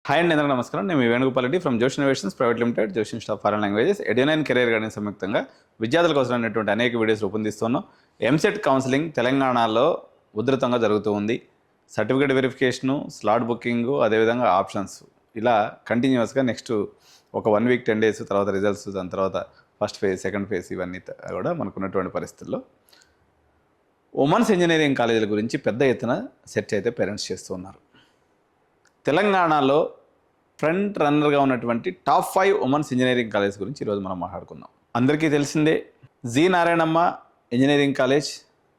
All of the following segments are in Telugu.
హాయ్ అండి, అందరికీ నమస్కారం. నేను మీ Venugopal Reddy from Josh innovations private limited, Josh institute of foreign languages, Edunine career guidance సంయుక్తంగా విద్యార్థులకు అవసరమైనటువంటి అనేక వీడియోస్ రూపొందిస్తున్నాం. ఎంసెట్ కౌన్సిలింగ్ తెలంగాణలో ఉధృతంగా జరుగుతూ ఉంది. సర్టిఫికేట్ వెరిఫికేషను, స్లాట్ బుకింగు, అదేవిధంగా ఆప్షన్స్ ఇలా కంటిన్యూస్గా నెక్స్ట్ ఒక 1 వీక్ 10 డేస్ తర్వాత రిజల్ట్స్, దాని తర్వాత ఫస్ట్ ఫేజ్, సెకండ్ ఫేజ్, ఇవన్నీ కూడా మనకున్నటువంటి పరిస్థితుల్లో ఉమెన్స్ ఇంజనీరింగ్ కాలేజీల గురించి పెద్ద ఎత్తున సెర్చ్ అయితే పేరెంట్స్ చేస్తూ ఉన్నారు. తెలంగాణలో ఫ్రంట్ రన్నర్గా ఉన్నటువంటి టాప్ 5 ఉమెన్స్ ఇంజనీరింగ్ కాలేజ్ గురించి ఈరోజు మనం మాట్లాడుకుందాం. అందరికీ తెలిసిందే, జి నారాయణమ్మ ఇంజనీరింగ్ కాలేజ్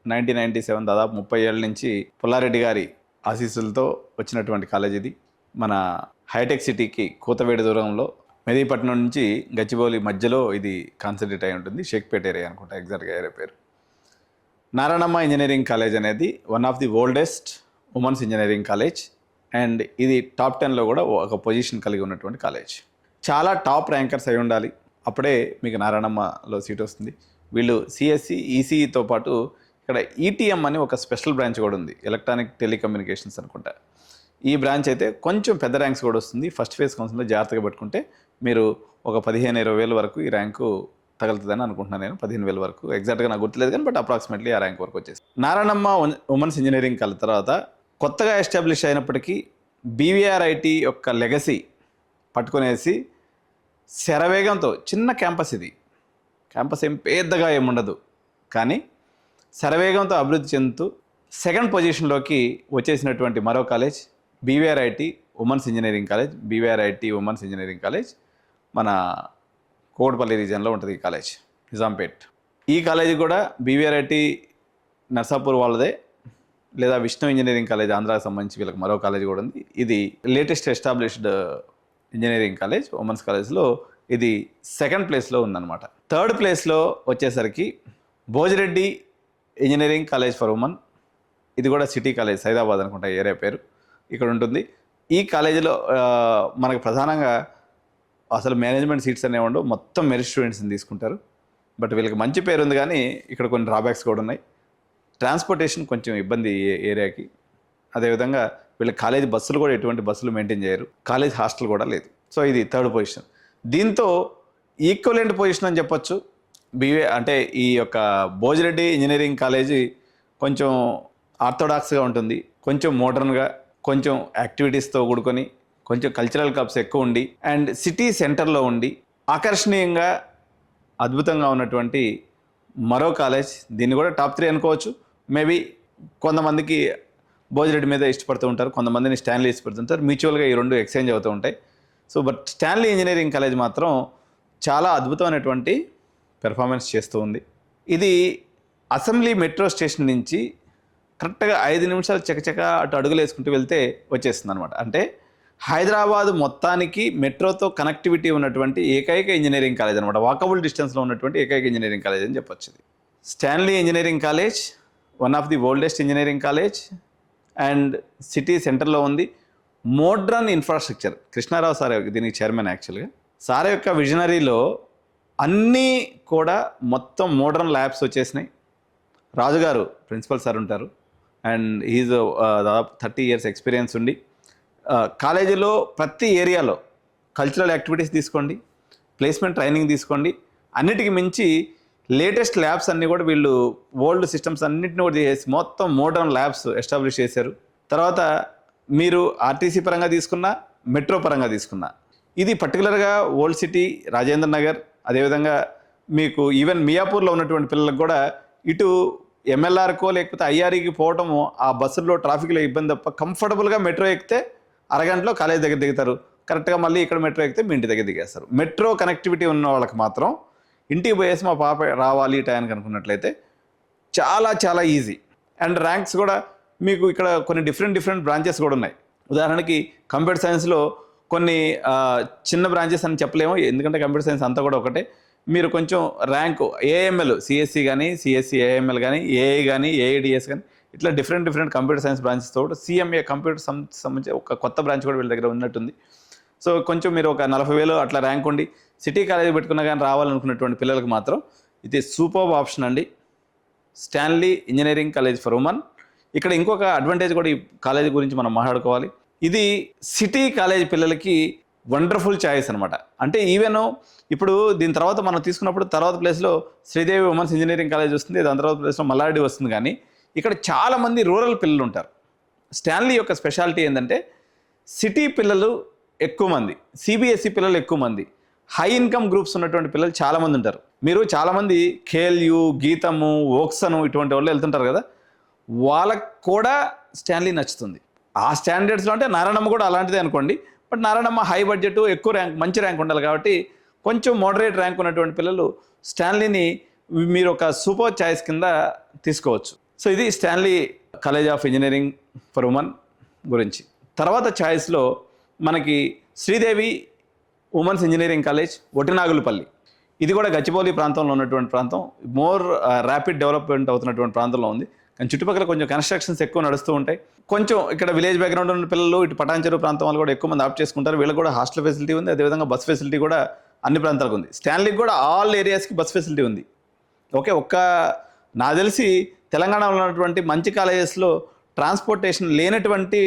1997, దాదాపు 30 ఏళ్ళ నుంచి పుల్లారెడ్డి గారి ఆశీస్సులతో వచ్చినటువంటి కాలేజ్ ఇది. మన హైటెక్ సిటీకి కూతవేడి దూరంలో, మెదీపట్నం నుంచి గచ్చిబౌలి మధ్యలో ఇది కాన్సన్ట్రేట్ అయి ఉంటుంది. షేక్పేట ఏరియా అనుకుంటా ఎగ్జాక్ట్గా ఏరియా పేరు. నారాయణమ్మ ఇంజనీరింగ్ కాలేజ్ అనేది one of the oldest women's engineering college and ఇది టాప్ 10లో కూడా ఒక పొజిషన్ కలిగి ఉన్నటువంటి కాలేజ్. చాలా టాప్ ర్యాంకర్స్ అయి ఉండాలి, అప్పుడే మీకు నారాయణమ్మలో సీట్ వస్తుంది. వీళ్ళు సిఎస్సి, ఈసీఈతో పాటు ఇక్కడ ఈటీఎం అని ఒక స్పెషల్ బ్రాంచ్ కూడా ఉంది, ఎలక్ట్రానిక్ టెలికమ్యూనికేషన్స్ అనుకుంటా. ఈ బ్రాంచ్ అయితే కొంచెం పెద్ద ర్యాంక్స్ కూడా వస్తుంది. ఫస్ట్ ఫేజ్ కౌన్సిల్లో జాగ్రత్తగా పెట్టుకుంటే మీరు ఒక 15-20 వేల వరకు ఈ ర్యాంకు తగులుతుందని అనుకుంటున్నాను నేను. 15,000 వరకు ఎగ్జాక్ట్గా నాకు గుర్తులేదు కానీ బట్ అప్రాక్సిమేట్లీ ఆ ర్యాంక్ వరకు వచ్చేసి. నారాయణమ్మ ఉమెన్స్ ఇంజనీరింగ్ కాలేజ్ తర్వాత కొత్తగా ఎస్టాబ్లిష్ అయినప్పటికీ బీవీఆర్ఐటీ యొక్క లెగసీ పట్టుకునేసి శరవేగంతో, చిన్న క్యాంపస్ ఇది, క్యాంపస్ ఏం పెద్దగా ఏముండదు కానీ శరవేగంతో అభివృద్ధి చెందుతూ సెకండ్ పొజిషన్లోకి వచ్చేసినటువంటి మరో college BVRIT women's engineering college. BVRIT women's engineering college మన కోటపల్లి రీజియన్లో ఉంటుంది ఈ కాలేజ్, నిజాంపేట్. ఈ కాలేజీ కూడా బీవీఆర్ఐటీ నర్సాపూర్ వాళ్ళదే, లేదా విష్ణు ఇంజనీరింగ్ కాలేజ్ ఆంధ్రాకి సంబంధించి వీళ్ళకి మరో కాలేజ్ కూడా ఉంది. ఇది latest established engineering college, women's కాలేజ్లో ఇది సెకండ్ ప్లేస్లో ఉందన్నమాట. థర్డ్ ప్లేస్లో వచ్చేసరికి Bhojireddy engineering college for women. ఇది కూడా సిటీ కాలేజ్, సైదాబాద్ అనుకుంటా ఏరియా పేరు, ఇక్కడ ఉంటుంది. ఈ కాలేజీలో మనకు ప్రధానంగా అసలు మేనేజ్మెంట్ సీట్స్ అనేవి ఉండవు, మొత్తం మెరిట్ స్టూడెంట్స్ని తీసుకుంటారు. బట్ వీళ్ళకి మంచి పేరు ఉంది కానీ ఇక్కడ కొన్ని డ్రాబ్యాక్స్ కూడా ఉన్నాయి. ట్రాన్స్పోర్టేషన్ కొంచెం ఇబ్బంది ఏరియాకి. అదేవిధంగా వీళ్ళ కాలేజ్ బస్సులు కూడా ఎటువంటి బస్సులు మెయింటైన్ చేయరు, కాలేజ్ హాస్టల్ కూడా లేదు. సో ఇది థర్డ్ పొజిషన్. దీంతో ఈక్వలెంట్ పొజిషన్ అని చెప్పొచ్చు. అంటే ఈ యొక్క భోజిరెడ్డి ఇంజనీరింగ్ కాలేజీ కొంచెం ఆర్థోడాక్స్గా ఉంటుంది, కొంచెం మోడర్న్గా, కొంచెం యాక్టివిటీస్తో కూడుకొని, కొంచెం కల్చరల్ క్లబ్స్ ఎక్కువ ఉండి అండ్ సిటీ సెంటర్లో ఉండి ఆకర్షణీయంగా అద్భుతంగా ఉన్నటువంటి మరో కాలేజ్. దీన్ని కూడా టాప్ 3 అనుకోవచ్చు. మేబీ కొంతమందికి భోజిరెడ్డి మీద ఇష్టపడుతూ ఉంటారు, కొంతమందిని స్టాన్లీ ఇష్టపడుతుంటారు. మ్యూచువల్గా ఈ రెండు ఎక్స్చేంజ్ అవుతూ ఉంటాయి. So but Stanley engineering college మాత్రం చాలా అద్భుతమైనటువంటి పెర్ఫార్మెన్స్ చేస్తూ ఉంది. ఇది అసెంబ్లీ మెట్రో స్టేషన్ నుంచి కరెక్ట్గా 5 నిమిషాలు చకచక అటు అడుగులు వేసుకుంటూ వెళ్తే వచ్చేస్తుంది అనమాట. అంటే హైదరాబాద్ మొత్తానికి మెట్రోతో కనెక్టివిటీ ఉన్నటువంటి ఏకైక ఇంజనీరింగ్ కాలేజ్ అనమాట. వాకబుల్ డిస్టెన్స్లో ఉన్నటువంటి ఏకైక ఇంజనీరింగ్ కాలేజ్ అని చెప్పొచ్చు. Stanley engineering college one of the oldest engineering college and city సెంటర్లో ఉంది. Modern infrastructure. కృష్ణారావు సార్ దీనికి చైర్మన్. యాక్చువల్గా సార్ యొక్క విజనరీలో అన్నీ కూడా మొత్తం మోడ్రన్ ల్యాబ్స్ వచ్చేసినాయి. రాజుగారు ప్రిన్సిపల్ సార్ ఉంటారు అండ్ ఈజ్ దాదాపు 30 years ఎక్స్పీరియన్స్ ఉండి కాలేజీలో ప్రతి ఏరియాలో కల్చరల్ యాక్టివిటీస్ తీసుకోండి, ప్లేస్మెంట్ ట్రైనింగ్ తీసుకోండి, అన్నిటికీ మించి లేటెస్ట్ ల్యాబ్స్ అన్నీ కూడా వీళ్ళు ఓల్డ్ సిస్టమ్స్ అన్నింటిని కూడా చేసి మొత్తం మోడర్న్ ల్యాబ్స్ ఎస్టాబ్లిష్ చేశారు. తర్వాత మీరు ఆర్టీసీ పరంగా తీసుకున్నా, మెట్రో పరంగా తీసుకున్నా, ఇది పర్టికులర్గా ఓల్డ్ సిటీ, రాజేంద్ర నగర్, అదేవిధంగా మీకు ఈవెన్ మియాపూర్లో ఉన్నటువంటి పిల్లలకు కూడా ఇటు ఎంఎల్ఆర్కో లేకపోతే ఐఆర్ఈకి పోవటము, ఆ బస్సుల్లో ట్రాఫిక్లో ఇబ్బంది తప్ప కంఫర్టబుల్గా మెట్రో ఎక్కితే అరగంటలో కాలేజ్ దగ్గర దిగుతారు. కరెక్ట్గా మళ్ళీ ఇక్కడ మెట్రో ఎక్కితే మీ ఇంటి దగ్గర దిగేస్తారు. మెట్రో కనెక్టివిటీ ఉన్న వాళ్ళకి మాత్రం ఇంటికి పోయేసి మా పాప రావాలి టైంకి అనుకున్నట్లయితే చాలా చాలా ఈజీ. అండ్ ర్యాంక్స్ కూడా మీకు ఇక్కడ కొన్ని డిఫరెంట్ బ్రాంచెస్ కూడా ఉన్నాయి. ఉదాహరణకి కంప్యూటర్ సైన్స్లో కొన్ని చిన్న బ్రాంచెస్ అని చెప్పలేము, ఎందుకంటే కంప్యూటర్ సైన్స్ అంతా కూడా ఒకటే. మీరు కొంచెం ర్యాంకు ఏఎంఎల్, సిఎస్సి కానీ, సిఎస్సి ఏఎంఎల్ కానీ, ఏఐ కానీ, ఏఐడిఎస్ కానీ, ఇట్లా డిఫరెంట్ కంప్యూటర్ సైన్స్ బ్రాంచెస్ తోడు సిఎంఏ కంప్యూటర్ సంబంధించి ఒక కొత్త బ్రాంచ్ కూడా వీళ్ళ దగ్గర ఉన్నట్టుంది. సో కొంచెం మీరు ఒక 40,000 అట్లా ర్యాంక్ ఉండి సిటీ కాలేజీ పెట్టుకున్నా కానీ రావాలనుకున్నటువంటి పిల్లలకు మాత్రం ఇది సూపర్బ్ ఆప్షన్ అండి. Stanley engineering college for women. ఇక్కడ ఇంకొక అడ్వాంటేజ్ కూడా ఈ కాలేజీ గురించి మనం మాట్లాడుకోవాలి. ఇది సిటీ కాలేజ్ పిల్లలకి వండర్ఫుల్ చాయిస్ అనమాట. అంటే ఈవెన్ ఇప్పుడు దీని తర్వాత మనం తీసుకున్నప్పుడు తర్వాత ప్లేస్లో శ్రీదేవి ఉమెన్స్ ఇంజనీరింగ్ కాలేజ్ వస్తుంది, దాని తర్వాత ప్లేస్లో మల్లారెడ్డి వస్తుంది. కానీ ఇక్కడ చాలామంది రూరల్ పిల్లలు ఉంటారు. స్టాన్లీ యొక్క స్పెషాలిటీ ఏంటంటే సిటీ పిల్లలు ఎక్కువ మంది, సిబిఎస్ఈ పిల్లలు ఎక్కువ మంది, హై ఇన్కమ్ గ్రూప్స్ ఉన్నటువంటి పిల్లలు చాలామంది ఉంటారు. మీరు చాలామంది కేఎల్యు, గీతము, ఓక్సను ఇటువంటి వాళ్ళు వెళ్తుంటారు కదా, వాళ్ళకు కూడా స్టాన్లీ నచ్చుతుంది. ఆ స్టాండర్డ్స్లో అంటే నారాయణమ్మ కూడా అలాంటిదే అనుకోండి. బట్ నారాయణమ్మ హై బడ్జెట్, ఎక్కువ ర్యాంక్, మంచి ర్యాంక్ ఉండాలి కాబట్టి కొంచెం మోడరేట్ ర్యాంక్ ఉన్నటువంటి పిల్లలు స్టాన్లీని మీరు ఒక సూపర్ చాయిస్ కింద తీసుకోవచ్చు. సో ఇది Stanley college of engineering for women గురించి. తర్వాత చాయిస్లో మనకి శ్రీదేవి ఉమెన్స్ ఇంజనీరింగ్ కాలేజ్ ఒటినాగులపల్లి. ఇది కూడా గచ్చిబౌలి ప్రాంతంలో ఉన్నటువంటి ప్రాంతం, మోర్ ర్యాపిడ్ డెవలప్మెంట్ అవుతున్నటువంటి ప్రాంతంలో ఉంది. కానీ చుట్టుపక్కల కొంచెం కన్స్ట్రక్షన్స్ ఎక్కువ నడుస్తూ ఉంటాయి. కొంచెం ఇక్కడ విలేజ్ బ్యాక్గ్రౌండ్ ఉన్న పిల్లలు ఇటు పటాన్చెరు ప్రాంతం వాళ్ళు కూడా ఎక్కువ మంది ఆప్ట్ చేసుకుంటారు. వీళ్ళకి కూడా హాస్టల్ ఫెసిలిటీ ఉంది, అదేవిధంగా బస్ ఫెసిలిటీ కూడా అన్ని ప్రాంతాలకు ఉంది. స్టాన్లీకి కూడా ఆల్ ఏరియాస్కి బస్ ఫెసిలిటీ ఉంది. ఓకే, నాకు తెలిసి తెలంగాణలో ఉన్నటువంటి మంచి కాలేజెస్లో ట్రాన్స్పోర్టేషన్ లేనటువంటి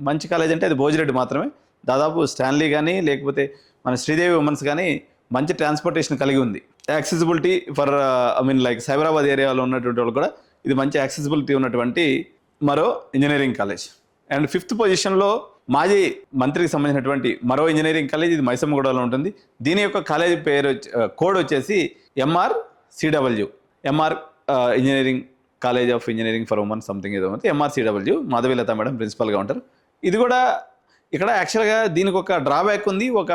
మంచి కాలేజ్ అంటే అది భోజిరెడ్డి మాత్రమే. దాదాపు స్టాన్లీ కానీ లేకపోతే మన శ్రీదేవి ఉమెన్స్ కానీ మంచి ట్రాన్స్పోర్టేషన్ కలిగి ఉంది. యాక్సెసిబిలిటీ ఫర్ లైక్ సైబరాబాద్ ఏరియాలో ఉన్నటువంటి వాళ్ళు కూడా ఇది మంచి యాక్సెసిబిలిటీ ఉన్నటువంటి మరో ఇంజనీరింగ్ కాలేజ్. అండ్ 5th పొజిషన్లో మాజీ మంత్రికి సంబంధించినటువంటి మరో ఇంజనీరింగ్ కాలేజ్, ఇది మైసమ్మగూడలో ఉంటుంది. దీని యొక్క కాలేజ్ పేరు కోడ్ వచ్చేసి MRCW, M R engineering college of engineering for women something ఏదో ఉంది, MRCW. మాధవీలత మేడం ప్రిన్సిపల్గా ఉంటారు. ఇది కూడా ఇక్కడ యాక్చువల్గా దీనికి ఒక డ్రాబ్యాక్ ఉంది, ఒక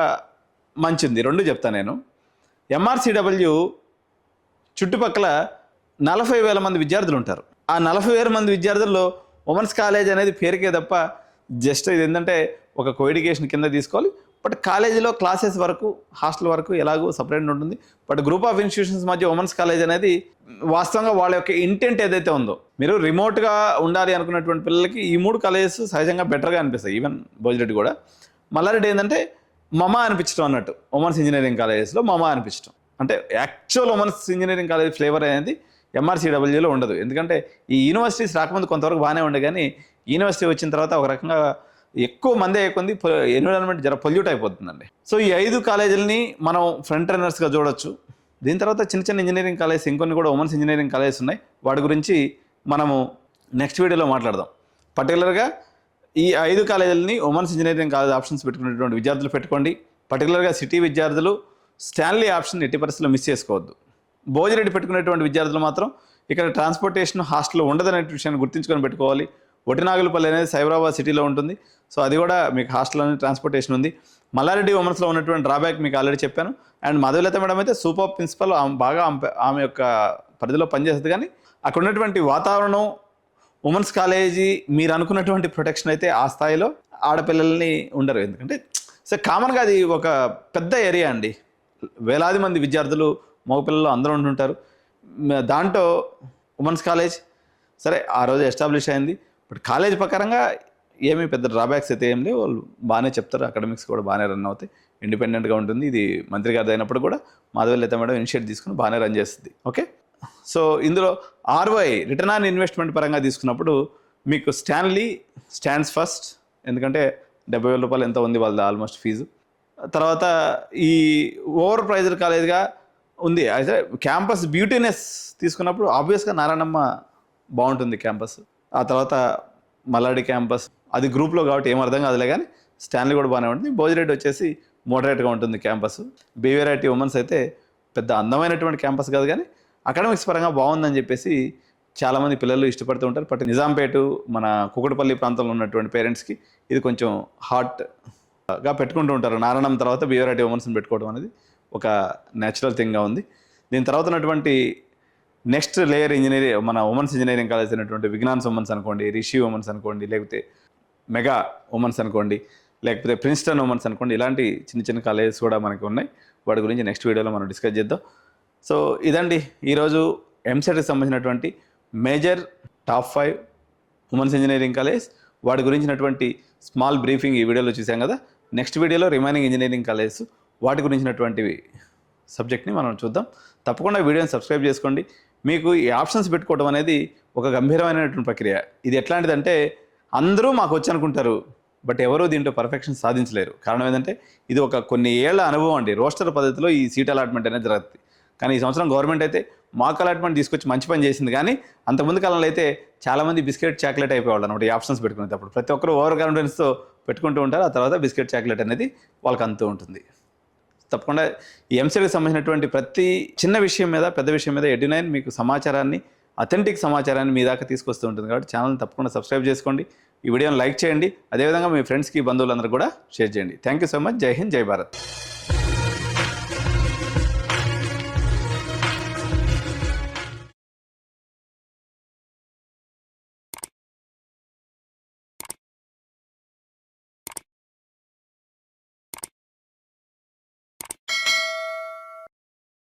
మంచి ఉంది, రెండు చెప్తాను నేను. MRCW చుట్టుపక్కల 40,000 మంది విద్యార్థులు ఉంటారు. ఆ 40,000 మంది విద్యార్థుల్లో ఉమెన్స్ కాలేజ్ అనేది పేరుకే తప్ప జస్ట్ ఇది ఏంటంటే ఒక కోఎడ్యుకేషన్ కింద తీసుకోవాలి. బట్ కాలేజీలో క్లాసెస్ వరకు, హాస్టల్ వరకు ఎలాగో సపరేట్ ఉంటుంది. బట్ గ్రూప్ ఆఫ్ ఇన్స్టిట్యూషన్స్ మధ్య ఉమెన్స్ కాలేజ్ అనేది వాస్తవంగా వాళ్ళ యొక్క ఇంటెంట్ ఏదైతే ఉందో, మీరు రిమోట్గా ఉండాలి అనుకున్నటువంటి పిల్లలకి ఈ 3 కాలేజెస్ సహజంగా బెటర్గా అనిపిస్తాయి. ఈవెన్ భోజిరెడ్డి కూడా. మల్లారెడ్డి ఏంటంటే మమా అనిపించడం అన్నట్టు, ఉమెన్స్ ఇంజనీరింగ్ కాలేజెస్లో మమా అనిపించడం. అంటే actual women's engineering college flavour అనేది MRCWలో ఉండదు. ఎందుకంటే ఈ యూనివర్సిటీస్ రాకముందు కొంతవరకు బాగానే ఉండే, కానీ యూనివర్సిటీ వచ్చిన తర్వాత ఒక రకంగా ఎక్కువ మంది అయ్యేకొంది ఎన్విరాన్మెంట్ జర పొల్యూట్ అయిపోతుందండి. సో ఈ 5 కాలేజీలని మనం ఫ్రంట్ రన్నర్స్గా చూడొచ్చు. దీని తర్వాత చిన్న చిన్న ఇంజనీరింగ్ కాలేజెస్, ఇంకొన్ని కూడా ఉమెన్స్ ఇంజనీరింగ్ కాలేజెస్ ఉన్నాయి. వాటి గురించి మనము నెక్స్ట్ వీడియోలో మాట్లాడదాం. పర్టికులర్గా ఈ 5 కాలేజీలని ఉమెన్స్ ఇంజనీరింగ్ కాలేజ్ ఆప్షన్స్ పెట్టుకునేటువంటి విద్యార్థులు పెట్టుకోండి. పర్టికులర్గా సిటీ విద్యార్థులు స్టాన్లీ ఆప్షన్ ఎట్టి పరిస్థితుల్లో మిస్ చేసుకోవద్దు. భోజిరెడ్డి పెట్టుకునేటువంటి విద్యార్థులు మాత్రం ఇక్కడ ట్రాన్స్పోర్టేషన్ హాస్టల్లో ఉండదనే విషయాన్ని గుర్తుంచుకొని పెట్టుకోవాలి. ఒటినాగులపల్లి అనేది సైబరాబాద్ సిటీలో ఉంటుంది. సో అది కూడా మీకు హాస్టల్ అనేది ట్రాన్స్పోర్టేషన్ ఉంది. మల్లారెడ్డి ఉమెన్స్లో ఉన్నటువంటి డ్రాబ్యాక్ మీకు ఆల్రెడీ చెప్పాను. అండ్ మాధవీలత మేడం అయితే సూపర్ ప్రిన్సిపల్, ఆమె యొక్క పరిధిలో పనిచేస్తుంది. కానీ అక్కడ ఉన్నటువంటి వాతావరణం, ఉమెన్స్ కాలేజీ మీరు అనుకున్నటువంటి ప్రొటెక్షన్ అయితే ఆ స్థాయిలో ఆడపిల్లల్ని ఉండరు. ఎందుకంటే సో కామన్గా అది ఒక పెద్ద ఏరియా అండి, వేలాది మంది విద్యార్థులు, మగపిల్లలు అందరూ ఉంటుంటారు. దాంట్లో ఉమెన్స్ కాలేజ్ సరే ఆ రోజు ఎస్టాబ్లిష్ అయింది. బట్ కాలేజ్ ప్రకారంగా ఏమీ పెద్ద డ్రాబ్యాక్స్ అయితే ఏం లేవు. వాళ్ళు బాగానే చెప్తారు, అకాడమిక్స్ కూడా బాగానే రన్ అవుతాయి, ఇండిపెండెంట్గా ఉంటుంది. ఇది మంత్రి గారిది అయినప్పుడు కూడా మాధవీలత మేడం ఇనిషియేట్ తీసుకుని బాగానే రన్ చేస్తుంది. ఓకే, సో ఇందులో ROI రిటర్న్ ఆన్ ఇన్వెస్ట్మెంట్ పరంగా తీసుకున్నప్పుడు మీకు స్టాన్లీ స్టాండ్స్ ఫస్ట్. ఎందుకంటే 70,000 రూపాయలు ఎంత ఉంది వాళ్ళది ఆల్మోస్ట్ ఫీజు. తర్వాత ఈ ఓవర్ ప్రైజ్డ్ కాలేజ్గా ఉంది. అయితే క్యాంపస్ బ్యూటీనెస్ తీసుకున్నప్పుడు ఆబ్వియస్గా నారాయణమ్మ బాగుంటుంది క్యాంపస్. ఆ తర్వాత మల్లారెడ్డి క్యాంపస్ అది గ్రూప్లో కాబట్టి ఏం అర్థం కాదులే, కానీ స్టాన్లీ కూడా బాగానే ఉంటుంది. భోజిరెడ్డి వచ్చేసి మోడరేట్గా ఉంటుంది క్యాంపస్. బీవీఆర్ఐటీ ఉమెన్స్ అయితే పెద్ద అందమైనటువంటి క్యాంపస్ కాదు, కానీ అకాడమిక్స్ పరంగా బాగుందని చెప్పేసి చాలామంది పిల్లలు ఇష్టపడుతూ ఉంటారు. బట్ నిజాంపేట, మన కుకటపల్లి ప్రాంతంలో ఉన్నటువంటి పేరెంట్స్కి ఇది కొంచెం హాట్గా పెట్టుకుంటూ ఉంటారు. నారాయణం తర్వాత బీవీఆర్ఐటీ ఉమెన్స్ని పెట్టుకోవడం అనేది ఒక న్యాచురల్ థింగ్గా ఉంది. దీని తర్వాత ఉన్నటువంటి నెక్స్ట్ లేయర్ మన ఉమెన్స్ ఇంజనీరింగ్ కాలేజ్ అయినటువంటి విజ్ఞాన్స్ ఉమెన్స్ అనుకోండి, రిషి ఉమెన్స్ అనుకోండి, లేకపోతే మెగా ఉమెన్స్ అనుకోండి, లేకపోతే ప్రిన్స్టన్ ఉమెన్స్ అనుకోండి, ఇలాంటి చిన్న చిన్న కాలేజెస్ కూడా మనకి ఉన్నాయి. వాటి గురించి నెక్స్ట్ వీడియోలో మనం డిస్కస్ చేద్దాం. సో ఇదండి ఈరోజు ఎంసెట్కి సంబంధించినటువంటి major top 5 women's engineering college, వాటి గురించినటువంటి స్మాల్ బ్రీఫింగ్ ఈ వీడియోలో చూసాం కదా. నెక్స్ట్ వీడియోలో రిమైనింగ్ ఇంజనీరింగ్ కాలేజెస్, వాటి గురించినటువంటి సబ్జెక్ట్ని మనం చూద్దాం. తప్పకుండా వీడియోని సబ్స్క్రైబ్ చేసుకోండి. మీకు ఈ ఆప్షన్స్ పెట్టుకోవడం అనేది ఒక గంభీరమైనటువంటి ప్రక్రియ. ఇది ఎట్లాంటిదంటే అందరూ మాకు వచ్చి అనుకుంటారు, బట్ ఎవరూ దీంట్లో పర్ఫెక్షన్ సాధించలేరు. కారణం ఏంటంటే ఇది ఒక కొన్ని ఏళ్ల అనుభవం అండి. రోస్టర్ పద్ధతిలో ఈ సీట్ అలాట్మెంట్ అనేది జరుగుతుంది. కానీ ఈ సంవత్సరం గవర్నమెంట్ అయితే మాక్ అలాట్మెంట్ తీసుకొచ్చి మంచి పని చేసింది. కానీ అంతకుముందు కాలంలో అయితే చాలామంది బిస్కెట్ చాక్లెట్ అయిపోయేవాళ్ళు అనమాట ఈ ఆప్షన్స్ పెట్టుకునేటప్పుడు. ప్రతి ఒక్కరు ఓవర్ కాన్ఫిడెన్స్తో పెట్టుకుంటూ ఉంటారు. ఆ తర్వాత బిస్కెట్ చాక్లెట్ అనేది వాళ్ళకి అందుతూ ఉంటుంది. తప్పకుండా ఈ ఎంసెట్కి సంబంధించినటువంటి ప్రతి చిన్న విషయం మీద పెద్ద విషయం మీద ఎడ్యునైన్ మీకు సమాచారాన్ని, అథెంటిక్ సమాచారాన్ని మీ దాకా తీసుకొస్తూ ఉంటుంది. కాబట్టి ఛానల్ని తప్పకుండా సబ్స్క్రైబ్ చేసుకోండి, ఈ వీడియోని లైక్ చేయండి, అదేవిధంగా మీ ఫ్రెండ్స్కి బంధువులందరూ కూడా షేర్ చేయండి. Thank you so much. జై హింద్, జై భారత్.